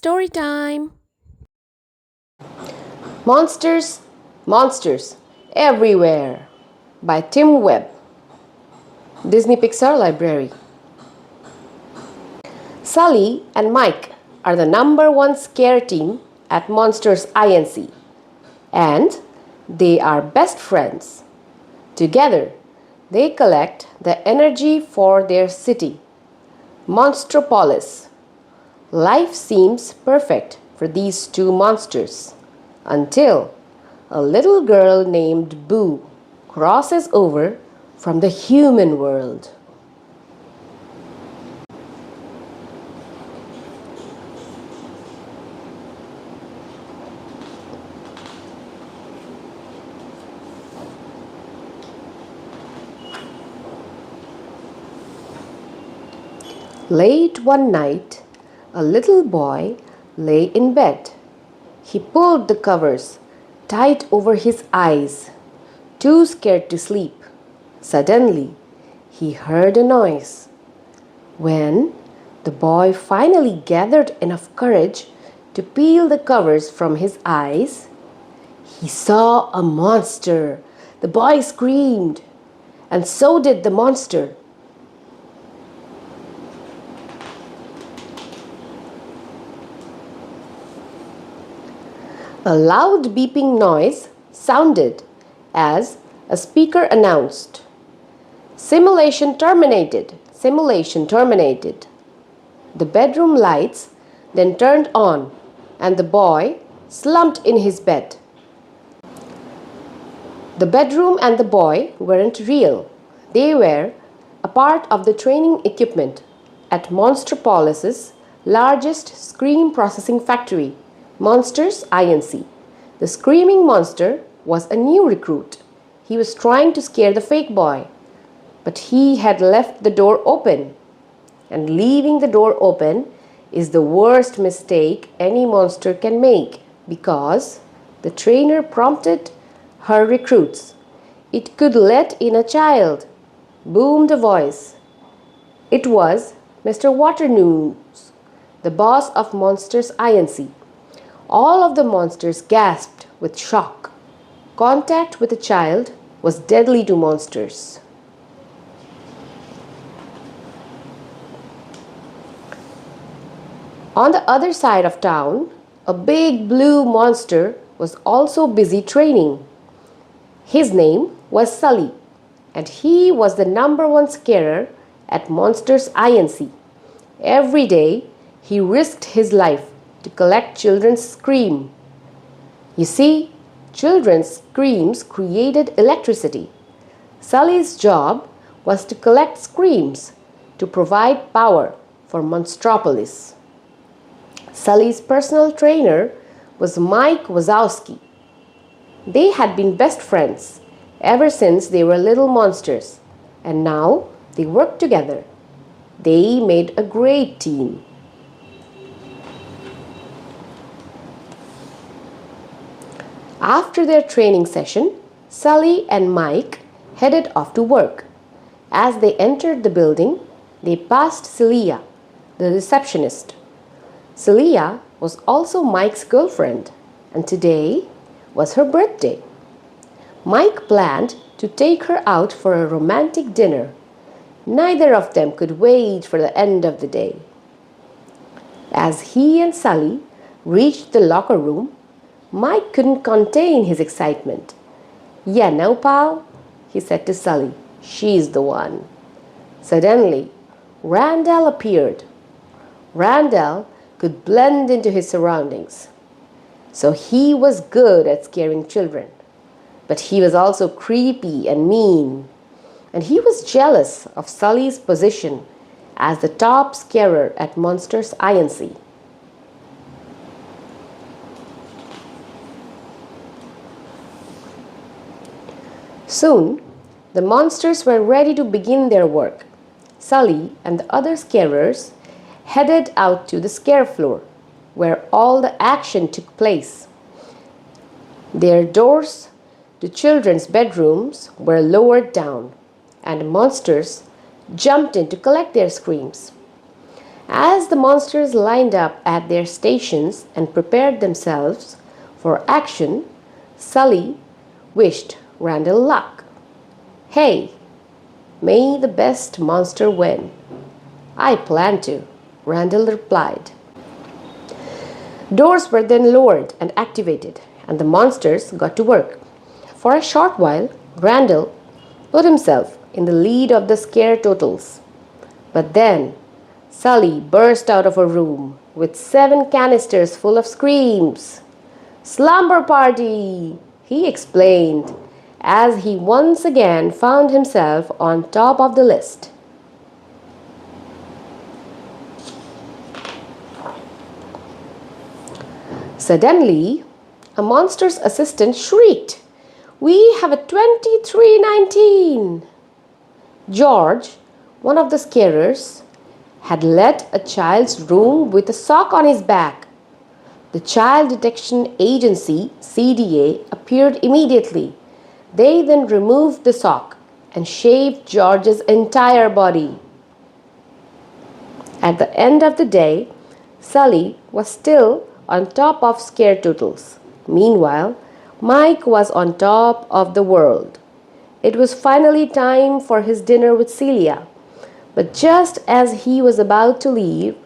story time. Monsters, Monsters Everywhere by Tim Webb, Disney Pixar Library. Sully and Mike are the number one scare team at Monsters Inc. and they are best friends. Together, they collect the energy for their city, Monstropolis. Life seems perfect for these two monsters until a little girl named Boo crosses over from the human world. Late one night, a little boy lay in bed. He pulled the covers tight over his eyes, too scared to sleep. Suddenly, he heard a noise. When the boy finally gathered enough courage to peel the covers from his eyes, he saw a monster. The boy screamed, and so did the monster. A loud beeping noise sounded as a speaker announced, "Simulation terminated! Simulation terminated!" The bedroom lights then turned on and the boy slumped in his bed. The bedroom and the boy weren't real. They were a part of the training equipment at Monstropolis's largest scream processing factory, Monsters Inc. The screaming monster was a new recruit. He was trying to scare the fake boy, but he had left the door open. And leaving the door open is the worst mistake any monster can make because the trainer prompted her recruits. "It could let in a child," boomed a voice. It was Mr. Waternoose, the boss of Monsters Inc. All of the monsters gasped with shock. Contact with a child was deadly to monsters. On the other side of town, a big blue monster was also busy training. His name was Sully, and he was the number one scarer at Monsters Inc. Every day, he risked his life to collect children's scream. You see, children's screams created electricity. Sully's job was to collect screams to provide power for Monstropolis. Sully's personal trainer was Mike Wazowski. They had been best friends ever since they were little monsters, and now they worked together. They made a great team. After their training session, Sully and Mike headed off to work. As they entered the building, they passed Celia, the receptionist. Celia was also Mike's girlfriend, and today was her birthday. Mike planned to take her out for a romantic dinner. Neither of them could wait for the end of the day. As he and Sully reached the locker room, Mike couldn't contain his excitement. "Yeah, now, pal," he said to Sully. "She's the one." Suddenly, Randall appeared. Randall could blend into his surroundings. So he was good at scaring children. But he was also creepy and mean. And he was jealous of Sully's position as the top scarer at Monsters Inc. Soon, the monsters were ready to begin their work. Sully and the other scarers headed out to the scare floor, where all the action took place. Their doors to children's bedrooms were lowered down, and monsters jumped in to collect their screams. As the monsters lined up at their stations and prepared themselves for action, Sully wished Randall luck. "Hey, may the best monster win." "I plan to," Randall replied. Doors were then lowered and activated, and the monsters got to work. For a short while, Randall put himself in the lead of the scare totals. But then, Sully burst out of a room with 7 canisters full of screams. "Slumber party," he explained, as he once again found himself on top of the list. Suddenly, a monster's assistant shrieked, "We have a 2319! George, one of the scarers, had left a child's room with a sock on his back. The Child Detection Agency, CDA, appeared immediately. They then removed the sock and shaved George's entire body. At the end of the day, Sully was still on top of scare totals. Meanwhile, Mike was on top of the world. It was finally time for his dinner with Celia. But just as he was about to leave,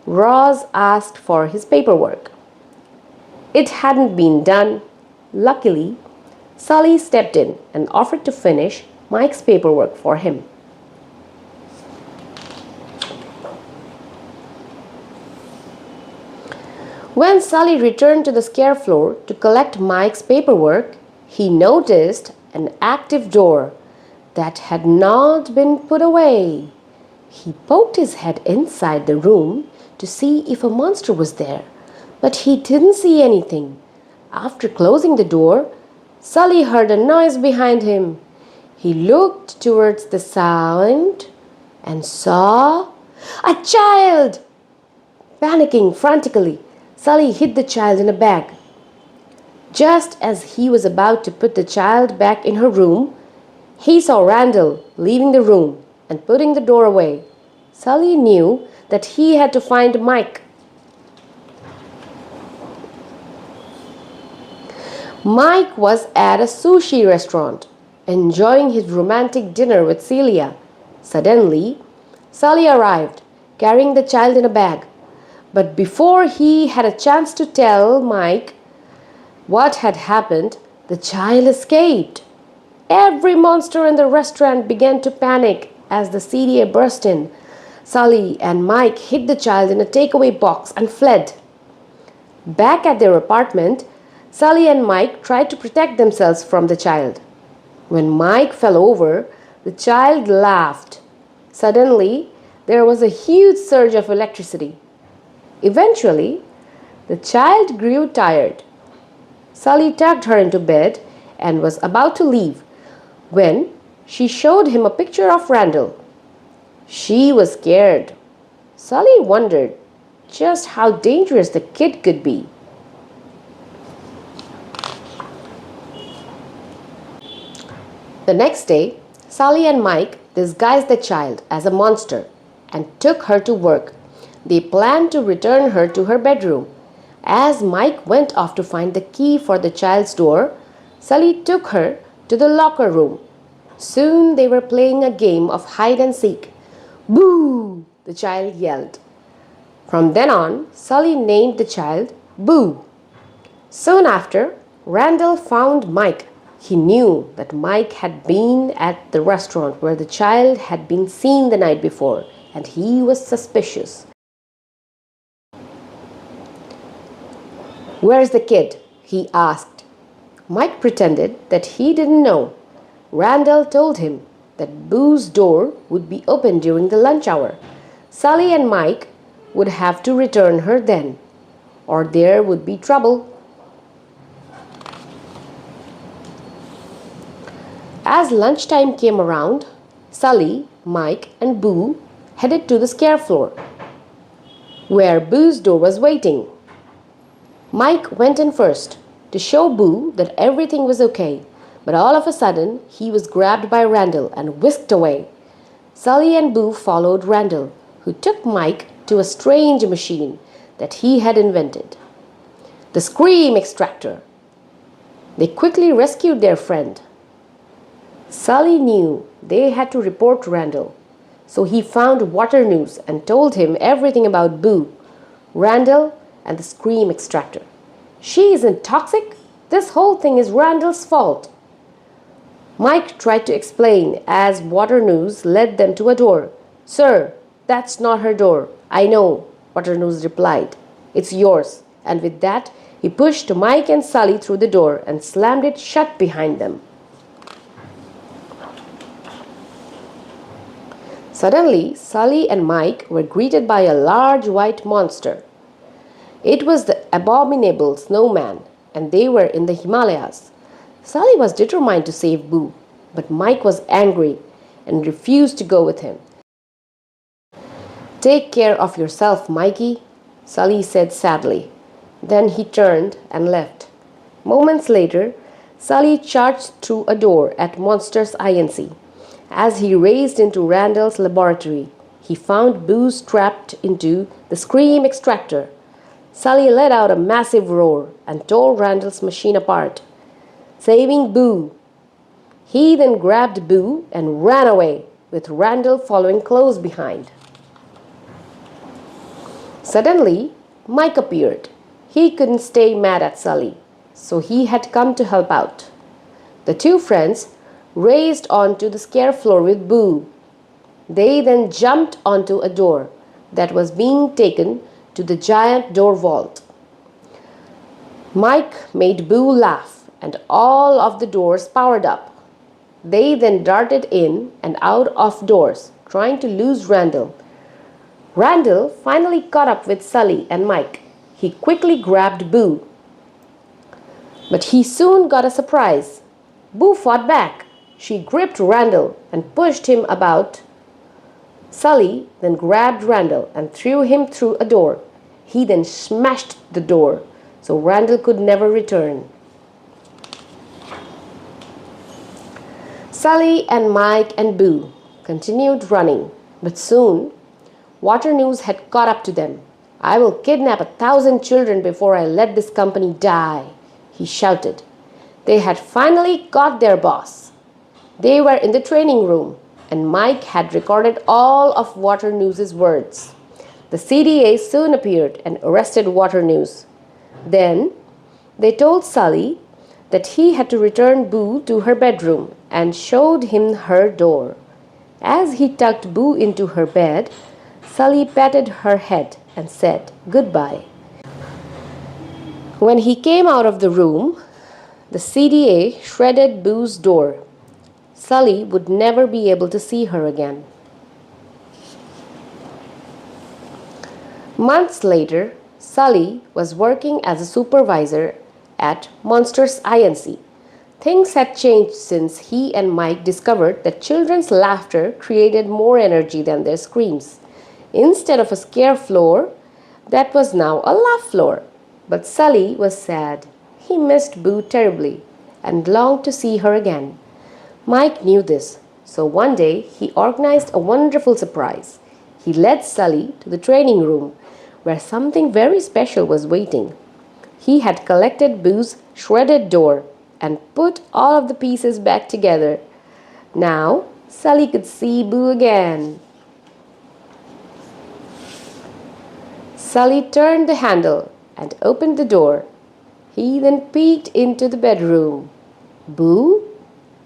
Roz asked for his paperwork. It hadn't been done. Luckily, Sully stepped in and offered to finish Mike's paperwork for him. When Sully returned to the scare floor to collect Mike's paperwork, he noticed an active door that had not been put away. He poked his head inside the room to see if a monster was there, but he didn't see anything. After closing the door, Sully heard a noise behind him. He looked towards the sound and saw a child. Panicking frantically, Sully hid the child in a bag. Just as he was about to put the child back in her room, he saw Randall leaving the room and putting the door away. Sully knew that he had to find Mike. Mike was at a sushi restaurant, enjoying his romantic dinner with Celia. Suddenly, Sully arrived, carrying the child in a bag. But before he had a chance to tell Mike what had happened, the child escaped. Every monster in the restaurant began to panic as the CDA burst in. Sully and Mike hid the child in a takeaway box and fled. Back at their apartment, Sully and Mike tried to protect themselves from the child. When Mike fell over, the child laughed. Suddenly, there was a huge surge of electricity. Eventually, the child grew tired. Sully tucked her into bed and was about to leave when she showed him a picture of Randall. She was scared. Sully wondered just how dangerous the kid could be. The next day, Sully and Mike disguised the child as a monster and took her to work. They planned to return her to her bedroom. As Mike went off to find the key for the child's door, Sully took her to the locker room. Soon they were playing a game of hide and seek. "Boo!" the child yelled. From then on, Sully named the child Boo. Soon after, Randall found Mike. He knew that Mike had been at the restaurant where the child had been seen the night before, and he was suspicious. "Where's the kid?" he asked. Mike pretended that he didn't know. Randall told him that Boo's door would be open during the lunch hour. Sully and Mike would have to return her then, or there would be trouble. As lunchtime came around, Sully, Mike, and Boo headed to the scare floor, where Boo's door was waiting. Mike went in first to show Boo that everything was okay, but all of a sudden he was grabbed by Randall and whisked away. Sully and Boo followed Randall, who took Mike to a strange machine that he had invented, the Scream Extractor. They quickly rescued their friend. Sully knew they had to report Randall, so he found Water News and told him everything about Boo, Randall, and the Scream Extractor. She isn't toxic. This whole thing is Randall's fault. Mike tried to explain as Water News led them to a door. Sir, that's not her door. I know, Water News replied. It's yours. And with that, he pushed Mike and Sully through the door and slammed it shut behind them. Suddenly, Sully and Mike were greeted by a large white monster. It was the abominable snowman, and they were in the Himalayas. Sully was determined to save Boo, but Mike was angry and refused to go with him. Take care of yourself, Mikey, Sully said sadly. Then he turned and left. Moments later, Sully charged through a door at Monsters Inc. As he raced into Randall's laboratory, he found Boo strapped into the Scream Extractor. Sully let out a massive roar and tore Randall's machine apart, saving Boo. He then grabbed Boo and ran away, with Randall following close behind. Suddenly, Mike appeared. He couldn't stay mad at Sully, so he had come to help out. The two friends raced onto the scare floor with Boo. They then jumped onto a door that was being taken to the giant door vault. Mike made Boo laugh, and all of the doors powered up. They then darted in and out of doors, trying to lose Randall. Randall finally caught up with Sully and Mike. He quickly grabbed Boo. But he soon got a surprise. Boo fought back. She gripped Randall and pushed him about. Sully then grabbed Randall and threw him through a door. He then smashed the door, so Randall could never return. Sully and Mike and Boo continued running, but soon Water News had caught up to them. I will kidnap 1,000 children before I let this company die, he shouted. They had finally got their boss. They were in the training room, and Mike had recorded all of Water News's words. The CDA soon appeared and arrested Water News. Then they told Sully that he had to return Boo to her bedroom and showed him her door. As he tucked Boo into her bed, Sully patted her head and said goodbye. When he came out of the room, the CDA shredded Boo's door. Sully would never be able to see her again. Months later, Sully was working as a supervisor at Monsters Inc. Things had changed since he and Mike discovered that children's laughter created more energy than their screams. Instead of a scare floor, that was now a laugh floor. But Sully was sad. He missed Boo terribly and longed to see her again. Mike knew this, so one day he organized a wonderful surprise. He led Sully to the training room, where something very special was waiting. He had collected Boo's shredded door and put all of the pieces back together. Now, Sully could see Boo again. Sully turned the handle and opened the door. He then peeked into the bedroom. Boo?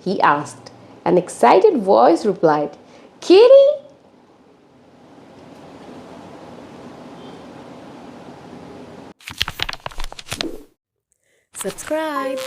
He asked. An excited voice replied, Kitty? Subscribe.